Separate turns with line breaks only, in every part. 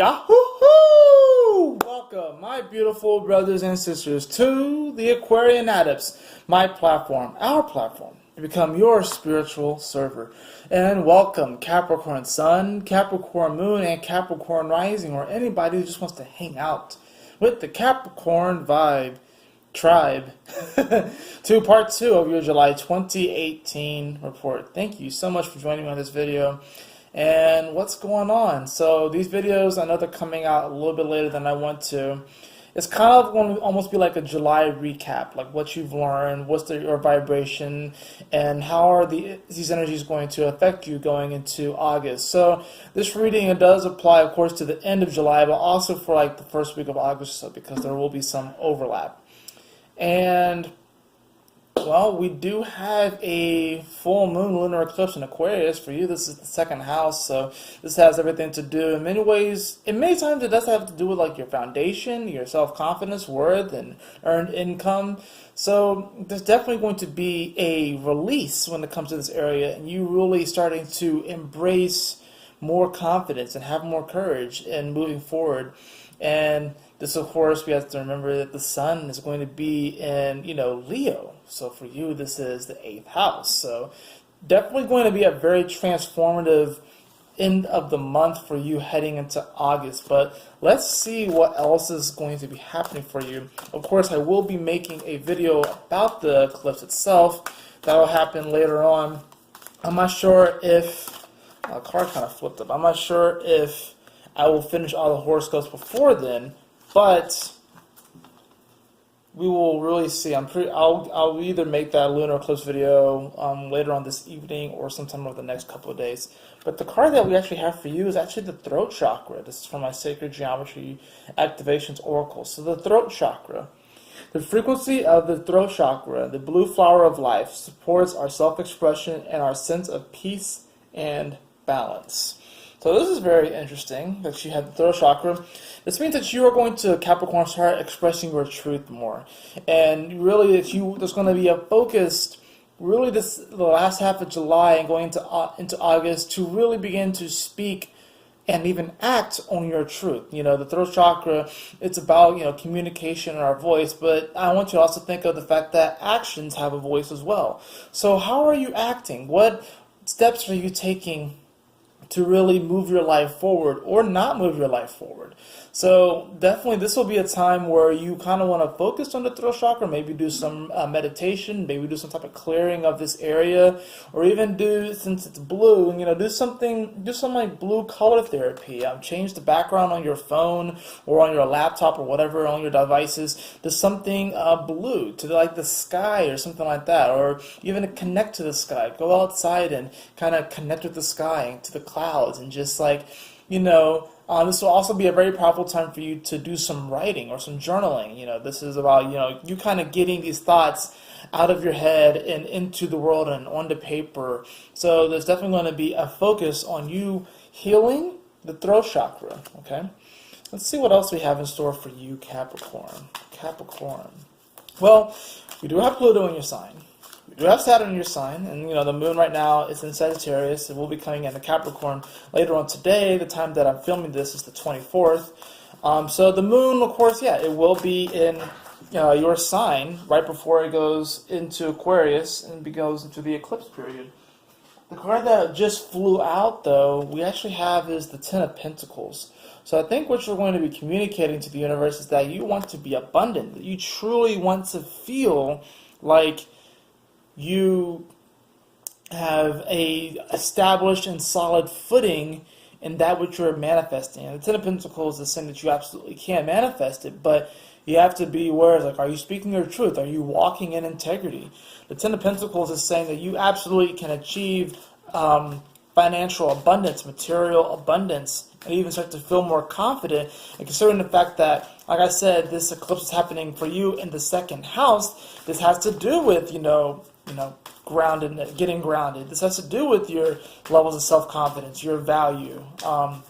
Yahoo! Welcome, my beautiful brothers and sisters, to the Aquarian Adepts, my platform, our platform, to become your spiritual server. And welcome, Capricorn Sun, Capricorn Moon, and Capricorn Rising, or anybody who just wants to hang out with the Capricorn Vibe Tribe to part 2 of your July 2018 report. Thank you so much for joining me on this video. And what's going on? So these videos, I know they're coming out a little bit later than I want to. It's kind of going to almost be like a July recap, like what you've learned, what's your vibration, and how are these energies going to affect you going into August. So this reading, it does apply, of course, to the end of July, but also for like the first week of August, so because there will be some overlap. And well, we do have a full moon lunar eclipse in Aquarius. For you, this is the second house, so this has everything to do. In many ways, in many times, it does have to do with like your foundation, your self-confidence, worth, and earned income. So there's definitely going to be a release when it comes to this area, and you really starting to embrace more confidence and have more courage in moving forward. And this, of course, we have to remember that the sun is going to be in, Leo. So for you, this is the 8th house. So definitely going to be a very transformative end of the month for you heading into August. But let's see what else is going to be happening for you. Of course, I will be making a video about the eclipse itself. That will happen later on. I'm not sure if... my card kind of flipped up. I'm not sure if I will finish all the horoscopes before then. But we will really see. I'll either make that lunar eclipse video later on this evening or sometime over the next couple of days. But the card that we actually have for you is actually the throat chakra. This is from my Sacred Geometry Activations Oracle. So the throat chakra. The frequency of the throat chakra, the blue flower of life, supports our self-expression and our sense of peace and balance. So this is very interesting that you have the throat chakra. This means that you are going to, Capricorn, start expressing your truth more. And really, there's going to be a focus, really the last half of July and going into August, to really begin to speak and even act on your truth. The throat chakra, it's about, communication and our voice, but I want you to also think of the fact that actions have a voice as well. So how are you acting? What steps are you taking to really move your life forward or not move your life forward? So definitely this will be a time where you kind of want to focus on the throat chakra, maybe do some meditation, maybe do some type of clearing of this area, or even do, since it's blue, do some like blue color therapy. Change the background on your phone or on your laptop or whatever on your devices to something blue, to like the sky or something like that, or even connect to the sky. Go outside and kind of connect with the sky and to the clouds, and just like, this will also be a very powerful time for you to do some writing or some journaling. This is about, you kind of getting these thoughts out of your head and into the world and onto paper. So there's definitely going to be a focus on you healing the throat chakra, okay? Let's see what else we have in store for you, Capricorn. Well, we do have Pluto in your sign. You do have Saturn in your sign, and the moon right now is in Sagittarius. It will be coming into Capricorn later on today. The time that I'm filming this is the 24th. So the moon, of course, it will be in your sign right before it goes into Aquarius and goes into the eclipse period. The card that just flew out, though, we actually have is the Ten of Pentacles. So I think what you're going to be communicating to the universe is that you want to be abundant, that you truly want to feel like you have a established and solid footing in that which you're manifesting. And the Ten of Pentacles is saying that you absolutely can manifest it, but you have to be aware, like, are you speaking your truth? Are you walking in integrity? The Ten of Pentacles is saying that you absolutely can achieve financial abundance, material abundance, and even start to feel more confident. And considering the fact that, like I said, this eclipse is happening for you in the second house, this has to do with, grounded, getting grounded. This has to do with your levels of self-confidence, your value,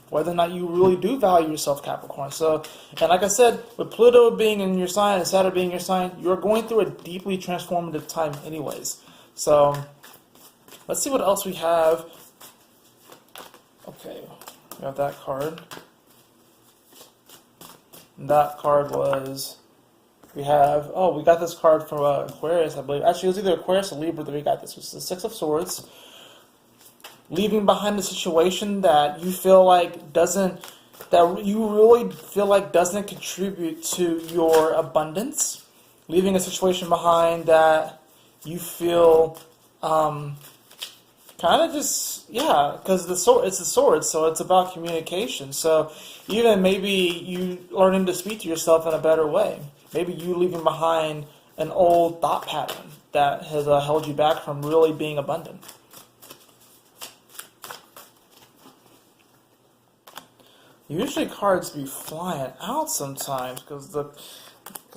whether or not you really do value yourself, Capricorn. So, and like I said, with Pluto being in your sign and Saturn being in your sign, you're going through a deeply transformative time anyways. So, let's see what else we have. Okay, we have that card. And that card was, we got this card from Aquarius, I believe. Actually, it was either Aquarius or Libra that we got this. It was the Six of Swords. Leaving behind a situation that you feel like doesn't contribute to your abundance. Leaving a situation behind that you feel because it's the sword, so it's about communication. So even maybe you learning to speak to yourself in a better way. Maybe you leaving behind an old thought pattern that has held you back from really being abundant. Usually cards be flying out sometimes because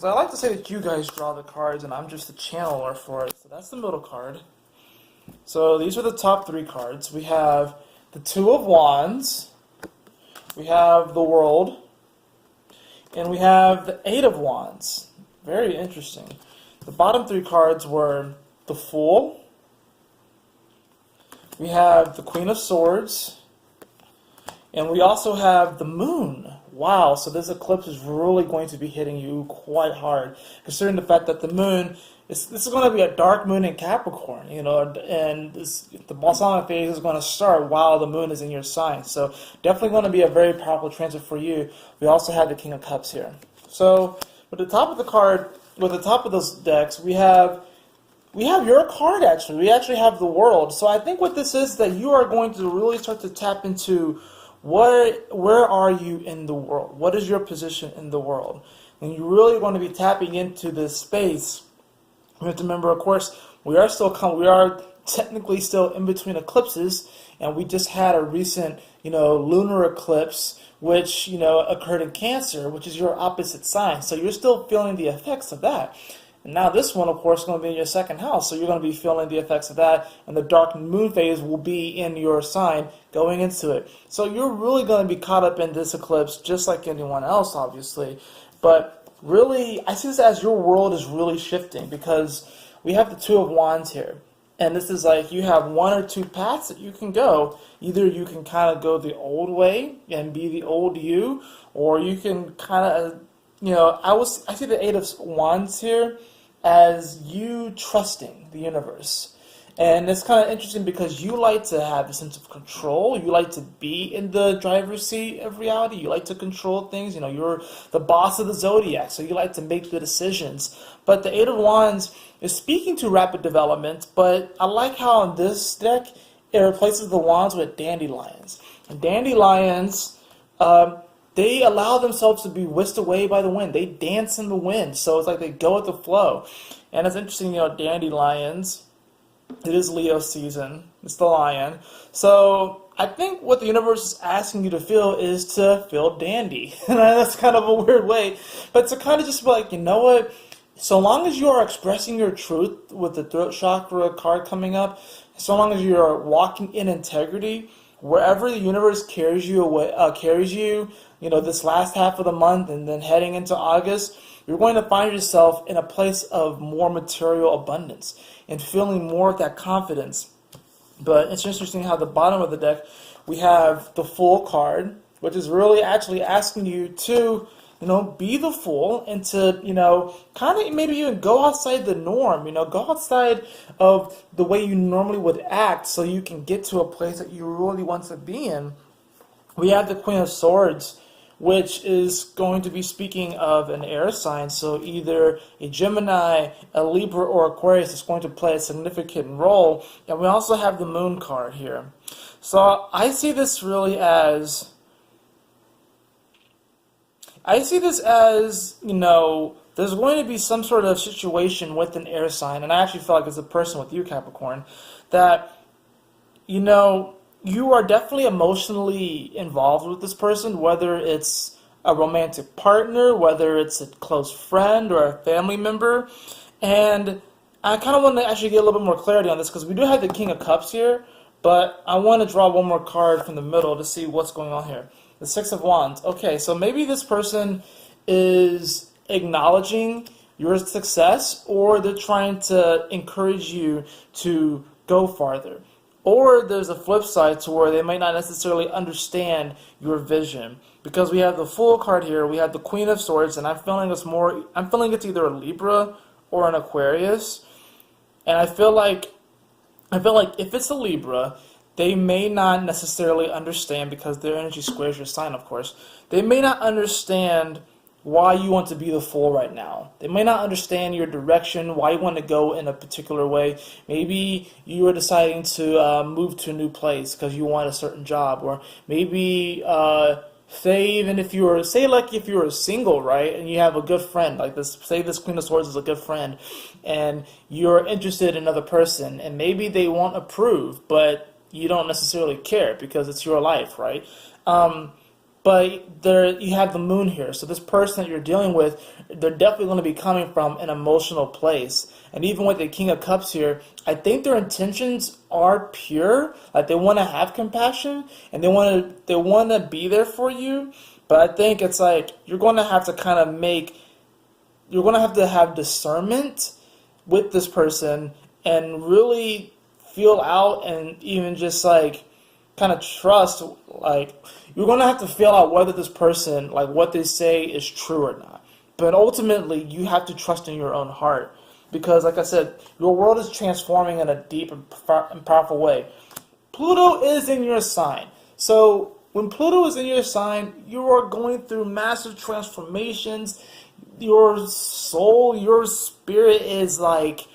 I like to say that you guys draw the cards and I'm just the channeler for it. So that's the middle card. So these are the top 3 cards. We have the Two of Wands, we have the World, and we have the Eight of Wands. Very interesting. The bottom 3 cards were the Fool, we have the Queen of Swords, and we also have the Moon. Wow, so this eclipse is really going to be hitting you quite hard, considering the fact that the Moon, this is going to be a dark moon in Capricorn, and the balsamic phase is going to start while the Moon is in your sign. So definitely going to be a very powerful transit for you. We also have the King of Cups here. So with the top of the card, with the top of those decks, we have your card actually. We actually have the World. So I think what this is that you are going to really start to tap into where are you in the world? What is your position in the world? And you really want to be tapping into this space. We have to remember, of course, we are technically still in between eclipses, and we just had a recent, lunar eclipse, which, occurred in Cancer, which is your opposite sign. So you're still feeling the effects of that. And now this one, of course, is going to be in your second house, so you're going to be feeling the effects of that, and the dark moon phase will be in your sign going into it. So you're really going to be caught up in this eclipse, just like anyone else, obviously. But really, I see this as your world is really shifting, because we have the Two of Wands here. And this is like you have one or two paths that you can go. Either you can kind of go the old way and be the old you, or you can kind of, I see the Eight of Wands here as you trusting the universe. And it's kind of interesting because you like to have a sense of control. You like to be in the driver's seat of reality. You like to control things. You're the boss of the zodiac, so you like to make the decisions. But the Eight of Wands is speaking to rapid development, but I like how in this deck it replaces the wands with dandelions. And dandelions, they allow themselves to be whisked away by the wind. They dance in the wind, so it's like they go with the flow. And it's interesting, dandelions, it is Leo season. It's the lion. So I think what the universe is asking you to feel is to feel dandy. And that's kind of a weird way. But to kind of just be like, you know what? So long as you are expressing your truth with the throat chakra card coming up, so long as you are walking in integrity, wherever the universe carries you away, this last half of the month and then heading into August, you're going to find yourself in a place of more material abundance and feeling more of that confidence. But it's interesting how the bottom of the deck, we have the Fool card, which is really actually asking you to, be the fool and to, kind of maybe even go outside the norm, go outside of the way you normally would act so you can get to a place that you really want to be in. We have the Queen of Swords, which is going to be speaking of an air sign, so either a Gemini, a Libra, or Aquarius is going to play a significant role. And we also have the Moon card here. So I see this really as, there's going to be some sort of situation with an air sign, and I actually feel like it's a person with you, Capricorn, that, you are definitely emotionally involved with this person, whether it's a romantic partner, whether it's a close friend or a family member. And I kind of want to actually get a little bit more clarity on this because we do have the King of Cups here, but I want to draw one more card from the middle to see what's going on here. The Six of Wands. Okay, so maybe this person is acknowledging your success, or they're trying to encourage you to go farther. Or there's a flip side to where they might not necessarily understand your vision. Because we have the Fool card here, we have the Queen of Swords, and I'm feeling it's either a Libra or an Aquarius. And I feel like if it's a Libra, they may not necessarily understand, because their energy squares your sign, of course. They may not understand why you want to be the Fool right now. They may not understand your direction, why you want to go in a particular way. Maybe you are deciding to move to a new place because you want a certain job, or maybe if you were single, right, and you have a good friend, like this, say this Queen of Swords is a good friend, and you're interested in another person, and maybe they won't approve, but you don't necessarily care because it's your life, right? But you have the Moon here, so this person that you're dealing with, they're definitely going to be coming from an emotional place. And even with the King of Cups here, I think their intentions are pure. Like, they want to have compassion and they want to be there for you. But I think it's like you're going to have to have discernment with this person and really feel out, and even just like kind of trust, like you're going to have to feel out whether this person, like what they say, is true or not. But ultimately, you have to trust in your own heart, because like I said, your world is transforming in a deep and powerful way. Pluto is in your sign. So when Pluto is in your sign, you are going through massive transformations. Your soul, your spirit is like,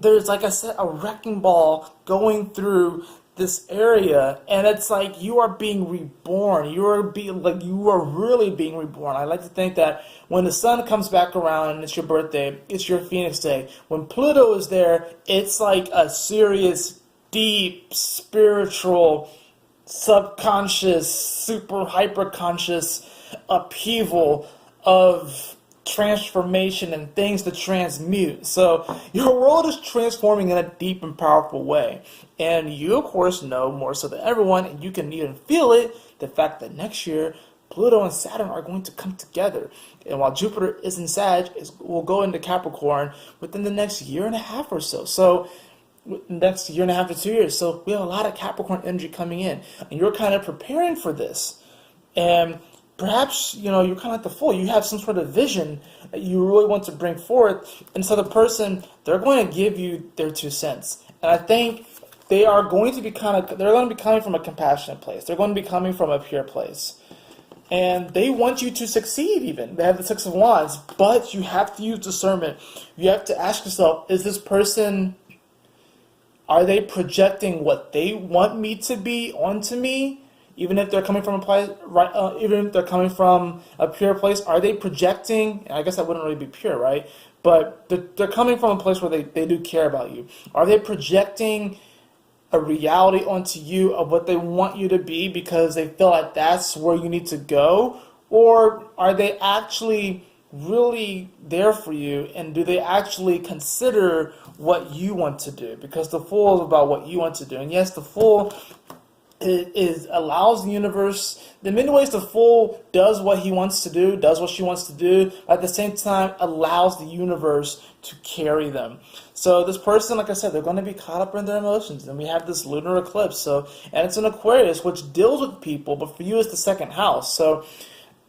there's, like I said, a wrecking ball going through this area, and it's like you are being reborn. You are really being reborn. I like to think that when the sun comes back around and it's your birthday, it's your Phoenix Day. When Pluto is there, it's like a serious, deep, spiritual, subconscious, super hyper-conscious upheaval of transformation and things to transmute. So your world is transforming in a deep and powerful way. And you, of course, know more so than everyone, and you can even feel it, the fact that next year Pluto and Saturn are going to come together. And while Jupiter is in Sag, will go into Capricorn within the next year and a half or so. So next year and a half to 2 years. So we have a lot of Capricorn energy coming in, and you're kind of preparing for this. And perhaps, you're kind of like the Fool. You have some sort of vision that you really want to bring forth. And so the person, they're going to give you their 2 cents. And I think they're going to be coming from a compassionate place. They're going to be coming from a pure place. And they want you to succeed even. They have the 6 of Wands. But you have to use discernment. You have to ask yourself, is this person, are they projecting what they want me to be onto me? Even if they're coming from a place, right? Even if they're coming from a pure place, are they projecting? I guess that wouldn't really be pure, right? But they're coming from a place where they do care about you. Are they projecting a reality onto you of what they want you to be because they feel like that's where you need to go? Or are they actually really there for you, and do they actually consider what you want to do? Because the Fool is about what you want to do. And yes, the Fool allows the universe, in many ways the Fool does what he wants to do, does what she wants to do, but at the same time allows the universe to carry them. So this person, like I said, they're going to be caught up in their emotions. And we have this lunar eclipse, and it's an Aquarius, which deals with people, but for you it's the 2nd house. So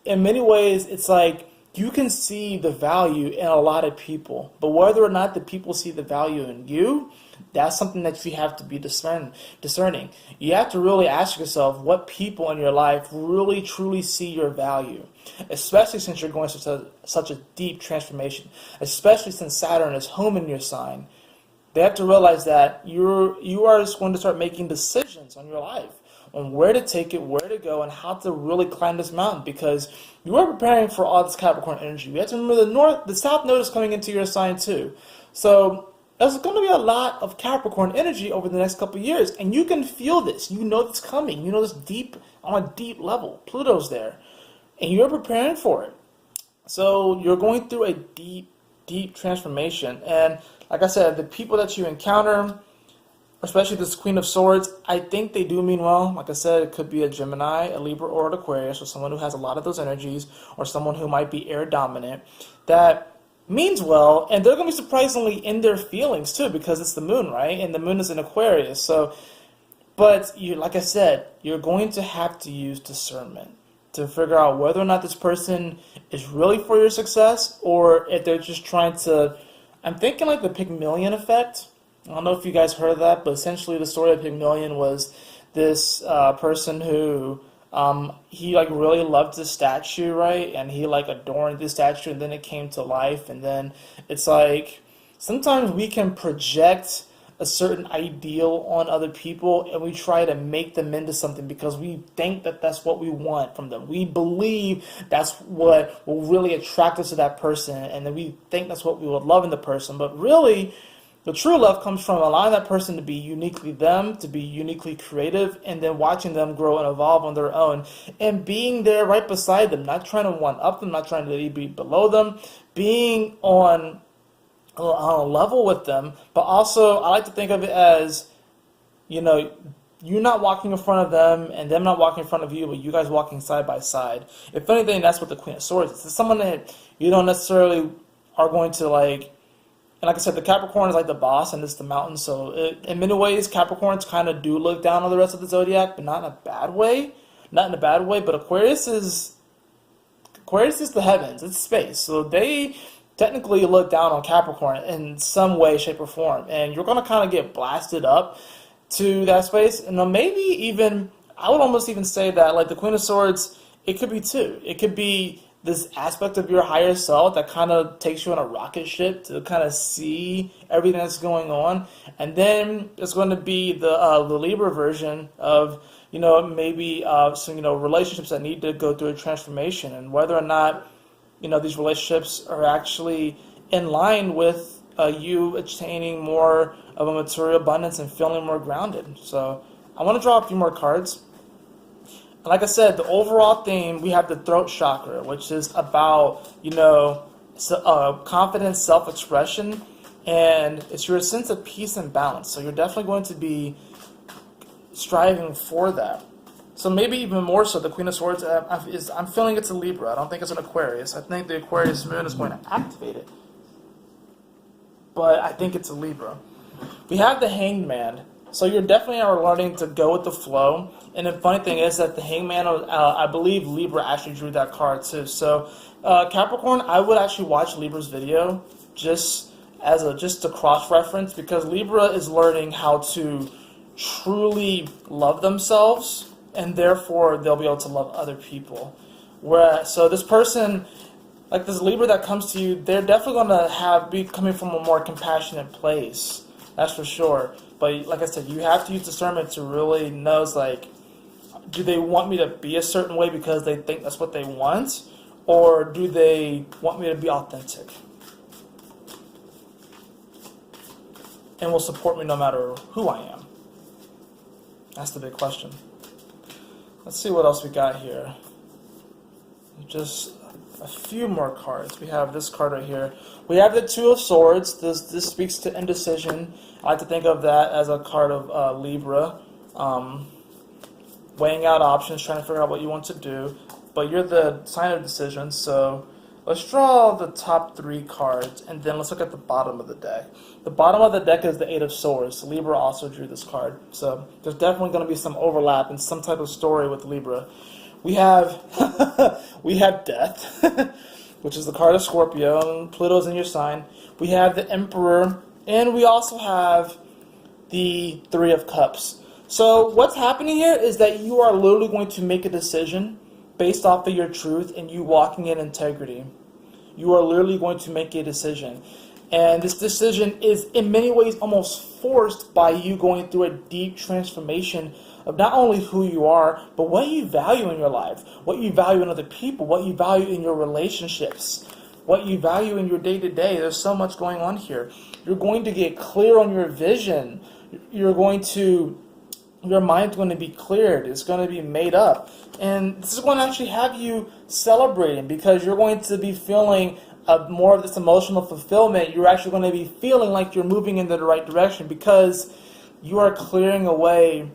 in many ways, it's like you can see the value in a lot of people, but whether or not the people see the value in you, that's something that you have to be discerning. You have to really ask yourself what people in your life really truly see your value, especially since you're going through such a deep transformation, especially since Saturn is home in your sign. They have to realize that you are just going to start making decisions on your life, on where to take it, where to go, and how to really climb this mountain, because you are preparing for all this Capricorn energy. You have to remember the South Node is coming into your sign too. So there's going to be a lot of Capricorn energy over the next couple of years, and you can feel this. You know it's coming. You know this deep, on a deep level. Pluto's there, and you're preparing for it. So you're going through a deep, deep transformation. And like I said, the people that you encounter, especially this Queen of Swords, I think they do mean well. Like I said, it could be a Gemini, a Libra, or an Aquarius, or someone who has a lot of those energies, or someone who might be air dominant, that means well, and they're going to be surprisingly in their feelings too, because it's the moon, right? And the moon is in Aquarius. So, but you, like I said, you're going to have to use discernment to figure out whether or not this person is really for your success, or if they're just trying to. I'm thinking like the Pygmalion effect. I don't know if you guys heard of that, but essentially the story of Pygmalion was this person who he like really loved the statue, right? And he like adorned the statue, and then it came to life. And then it's like sometimes we can project a certain ideal on other people, and we try to make them into something because we think that that's what we want from them. We believe that's what will really attract us to that person, and then we think that's what we would love in the person. But really, the true love comes from allowing that person to be uniquely them, to be uniquely creative, and then watching them grow and evolve on their own, and being there right beside them, not trying to one-up them, not trying to be below them, being on a level with them. But also, I like to think of it as, you know, you not walking in front of them and them not walking in front of you, but you guys walking side by side. If anything, that's what the Queen of Swords is. It's someone that you don't necessarily are going to like. And like I said, the Capricorn is like the boss, and it's the mountain. So in many ways, Capricorns kind of do look down on the rest of the zodiac, but not in a bad way. Not in a bad way. But Aquarius is the heavens. It's space. So they technically look down on Capricorn in some way, shape, or form. And you're going to kind of get blasted up to that space. And maybe even, I would almost even say that like the Queen of Swords, it could be two. It could be this aspect of your higher self that kind of takes you on a rocket ship to kind of see everything that's going on. And then it's going to be the Libra version of, maybe some, relationships that need to go through a transformation, and whether or not, these relationships are actually in line with you attaining more of a material abundance and feeling more grounded. So I want to draw a few more cards. Like I said, the overall theme, we have the throat chakra, which is about, confidence, self-expression, and it's your sense of peace and balance. So you're definitely going to be striving for that. So maybe even more so, the Queen of Swords, I'm feeling it's a Libra. I don't think it's an Aquarius. I think the Aquarius moon is going to activate it. But I think it's a Libra. We have the Hanged Man. So you're definitely are learning to go with the flow. And the funny thing is that the Hangman, I believe Libra actually drew that card too. So Capricorn, I would actually watch Libra's video just to cross-reference, because Libra is learning how to truly love themselves, and therefore they'll be able to love other people. So this person, like this Libra that comes to you, they're definitely going to be coming from a more compassionate place. That's for sure. But like I said, you have to use discernment to really know, like, do they want me to be a certain way because they think that's what they want? Or do they want me to be authentic? And will support me no matter who I am? That's the big question. Let's see what else we got here. Just a few more cards. We have this card right here. We have the Two of Swords. This speaks to indecision. I like to think of that as a card of Libra. Weighing out options, trying to figure out what you want to do. But you're the sign of decision, so let's draw the top three cards, and then let's look at the bottom of the deck. The bottom of the deck is the Eight of Swords. Libra also drew this card. So there's definitely going to be some overlap and some type of story with Libra. We have Death, which is the card of Scorpio, and Pluto's in your sign. We have the Emperor, and we also have the Three of Cups. So what's happening here is that you are literally going to make a decision based off of your truth and you walking in integrity. You are literally going to make a decision. And this decision is in many ways almost forced by you going through a deep transformation of not only who you are, but what you value in your life, what you value in other people, what you value in your relationships, what you value in your day-to-day. There's so much going on here. You're going to get clear on your vision. Your mind's going to be cleared. It's going to be made up. And this is going to actually have you celebrating, because you're going to be feeling more of this emotional fulfillment. You're actually going to be feeling like you're moving in the right direction, because you are clearing away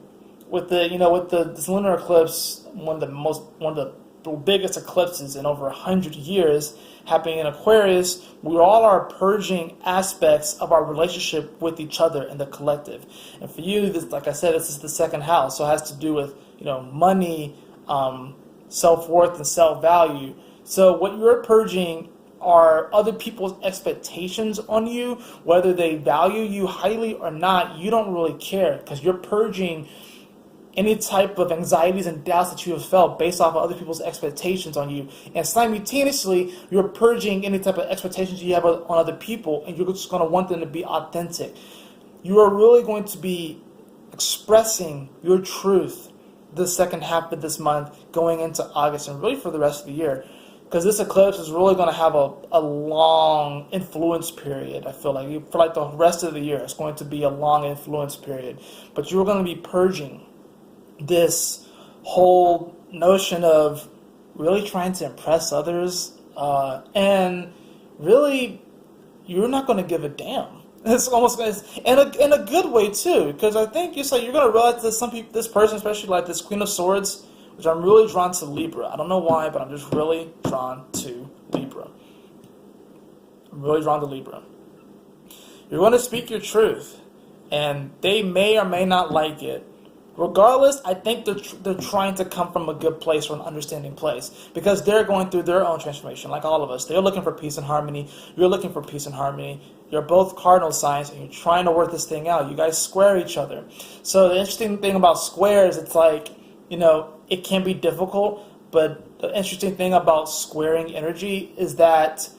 with this lunar eclipse, one of the biggest eclipses in over 100 years. happening in Aquarius, we all are purging aspects of our relationship with each other and the collective. And for you, this, like I said, this is the second house, so it has to do with, money, self-worth, and self-value. So what you're purging are other people's expectations on you, whether they value you highly or not. You don't really care, because you're purging any type of anxieties and doubts that you have felt based off of other people's expectations on you. And simultaneously, you're purging any type of expectations you have on other people, and you're just going to want them to be authentic. You are really going to be expressing your truth the second half of this month, going into August, and really for the rest of the year. Because this eclipse is really going to have a long influence period. I feel like for like the rest of the year, it's going to be a long influence period. But you're going to be purging this whole notion of really trying to impress others, and really you're not going to give a damn. It's almost in a good way too, because I think you're going to realize that some people, this person, especially like this Queen of Swords, which I'm really drawn to Libra. I don't know why, but I'm just really drawn to Libra. I'm really drawn to Libra. You're going to speak your truth, and they may or may not like it. Regardless, I think they're trying to come from a good place or an understanding place, because they're going through their own transformation, like all of us. They're looking for peace and harmony. You're looking for peace and harmony. You're both cardinal signs, and you're trying to work this thing out. You guys square each other. So the interesting thing about squares, it's like, it can be difficult, but the interesting thing about squaring energy is that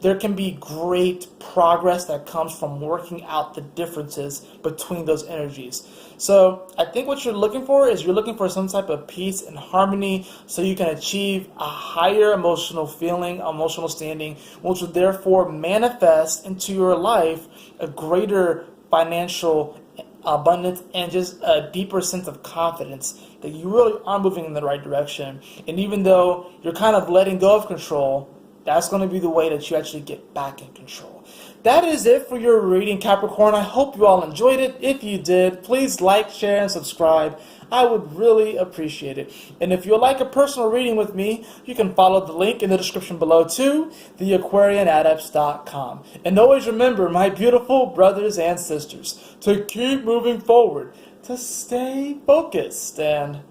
there can be great progress that comes from working out the differences between those energies. So I think what you're looking for is you're looking for some type of peace and harmony, so you can achieve a higher emotional feeling, emotional standing, which will therefore manifest into your life a greater financial abundance and just a deeper sense of confidence that you really are moving in the right direction. And even though you're kind of letting go of control, that's going to be the way that you actually get back in control. That is it for your reading, Capricorn. I hope you all enjoyed it. If you did, please like, share, and subscribe. I would really appreciate it. And if you'd like a personal reading with me, you can follow the link in the description below to theaquarianadepts.com. And always remember, my beautiful brothers and sisters, to keep moving forward, to stay focused, and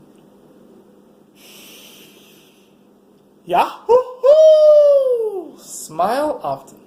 Yahoo! Smile often.